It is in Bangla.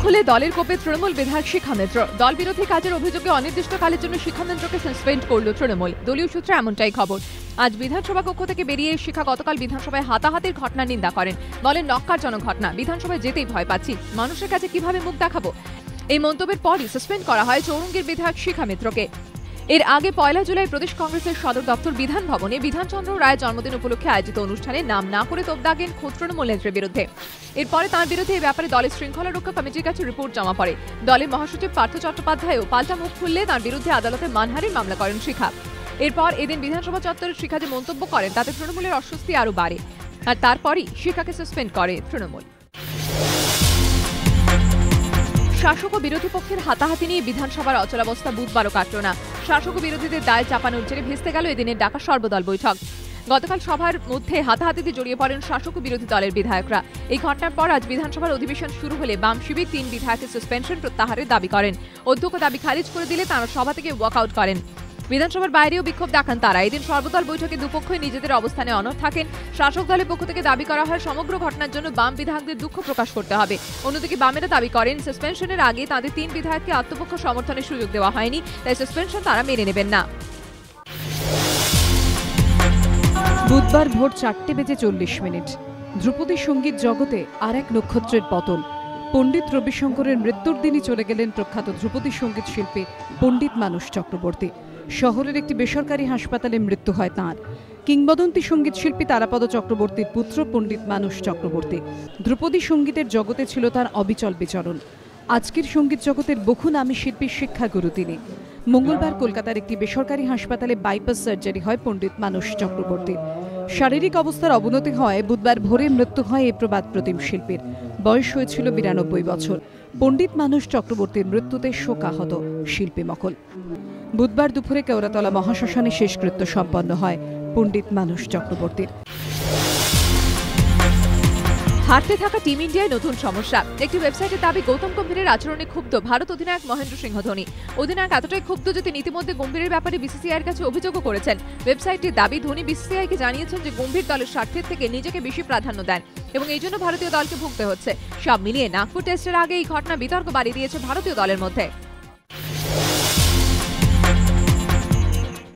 খুলে দলের কোপে তৃণমূল বিধায়ক শিখা মিত্র। দল বিরোধী কাজের অভিযোগে অনির্দিষ্টকালের জন্য শিখা মিত্রকে সাসপেন্ড করল তৃণমূল। দলীয় সূত্রে এমনটাই খবর। আজ বিধানসভা কক্ষ থেকে বেরিয়ে শিখা গতকাল বিধানসভায় হাতাহাতির ঘটনার নিন্দা করেন। বলেন, নক্কারজনক ঘটনা, বিধানসভায় যেতেই ভয় পাচ্ছি, মানুষের কাছে কিভাবে মুখ দেখাবো। এই মন্তব্যের পরই সাসপেন্ড করা হয় চৌরঙ্গীর বিধায়ক শিখা মিত্রকে। এর আগে 1 জুলাই প্রদেশ কংগ্রেসের সদর দপ্তর বিধান ভবনে বিধানচন্দ্র রায়ের জন্মদিন উপলক্ষে আয়োজিত অনুষ্ঠানে নাম না করে তোপ দাগেন খোদ তৃণমূল নেত্রীর বিরুদ্ধে। এরপরে তাঁর বিরুদ্ধে এই ব্যাপারে দলের শৃঙ্খলা রক্ষা কমিটির কাছে রিপোর্ট জমা পড়ে। দলের মহাসচিব পার্থ চট্টোপাধ্যায়ও পাল্টা মুখ খুললে তাঁর বিরুদ্ধে আদালতে মানহানির মামলা করেন শিখা। এরপর এদিন বিধানসভা চত্বরে শিখা যে মন্তব্য করেন তাতে তৃণমূলের অস্বস্তি আরও বাড়ে, আর তারপরই শিখাকে সাসপেন্ড করে তৃণমূল। শাসক ও বিরোধী পক্ষের হাতাহাতি নিয়ে বিধানসভার অচলাবস্থা বুধবারও কাটল না। শাসক ও বিরোধীদের দায় চাপানোর জেরে ভেস্তে গেল এদিনের ডাকা সর্বদল বৈঠক। গতকাল সভার মধ্যে হাতাহাতিতে জড়িয়ে পড়েন শাসক ও বিরোধী দলের বিধায়করা। এই ঘটনার পর আজ বিধানসভার অধিবেশন শুরু হলে বাম শিবির 3 বিধায়কের সাসপেনশন প্রত্যাহারের দাবি করেন। অধ্যক্ষ দাবি খারিজ করে দিলে তাঁরা সভা থেকে ওয়াকআউট করেন। বিধানসভার বাইরেও বিক্ষোভ দেখান তারা। এদিন সর্বদল বৈঠকে দুপক্ষই নিজেদের অবস্থানে অনড় থাকেন। শাসক দলের পক্ষ থেকে দাবি করা হয় সমগ্র ঘটনার জন্য বাম বিধায়কদের দুঃখ প্রকাশ করতে হবে। অন্যদিকে বামেরা দাবি করেন সাসপেনশনের আগে তাদের 3 বিধায়ককে আত্মপক্ষ সমর্থনের সুযোগ দেওয়া হয়নি, তাই সাসপেনশন তারা মেনে নেবেন না। বুধবার ভোর 4:40 ধ্রুপদী সঙ্গীত জগতে আর এক নক্ষত্রের পতন। পণ্ডিত রবিশঙ্করের মৃত্যুর দিনই চলে গেলেন প্রখ্যাত ধ্রুপদী সঙ্গীত শিল্পী পণ্ডিত মানস চক্রবর্তী। শহরের একটি বেসরকারি হাসপাতালে মৃত্যু হয় তাঁর। কিংবদন্তি সঙ্গীত শিল্পী তারাপদ চক্রবর্তীর পুত্র পণ্ডিত মানস চক্রবর্তী। ধ্রুপদী সঙ্গীতের জগতে ছিল তার অবিচল বিচরণ। আজকের সঙ্গীত জগতের বহু নামী শিল্পীর শিক্ষাগুরু তিনি। মঙ্গলবার কলকাতার একটি বেসরকারি হাসপাতালে বাইপাস সার্জারি হয় পণ্ডিত মানস চক্রবর্তীর। শারীরিক অবস্থার অবনতি হয় বুধবার ভোরে মৃত্যু হয় এই প্রবাদ প্রতিম শিল্পীর। বয়স হয়েছিল 92 বছর। পণ্ডিত মানস চক্রবর্তীর মৃত্যুতে শোকাহত শিল্পী মহল। বুধবার দুপুরে কেওড়াতলা মহাশ্মশানে শেষকৃত্য সম্পন্ন হয় পণ্ডিত মানস চক্রবর্তীর। হারতে থাকা টিম ইন্ডিয়ায় নতুন সমস্যা। একটি ওয়েবসাইটের দাবি গৌতম গম্ভীরের আচরণে ক্ষুব্ধ ভারত অধিনায়ক মহেন্দ্র সিংহ ধোনি। অধিনায়ক এতটাই ক্ষুব্ধ যে তিনি ইতিমধ্যে গম্ভীরের ব্যাপারে বিসিসিআইয়ের কাছে অভিযোগও করেছেন। ওয়েবসাইটটির দাবি ধোনি বিসিসিআইকে জানিয়েছেন যে গম্ভীর দলের স্বার্থের থেকে নিজেকে বেশি প্রাধান্য দেন এবং এই জন্য ভারতীয় দলকে ভুগতে হচ্ছে। সব মিলিয়ে নাগপুর টেস্টের আগে এই ঘটনা বিতর্ক বাড়িয়ে দিয়েছে ভারতীয় দলের মধ্যে।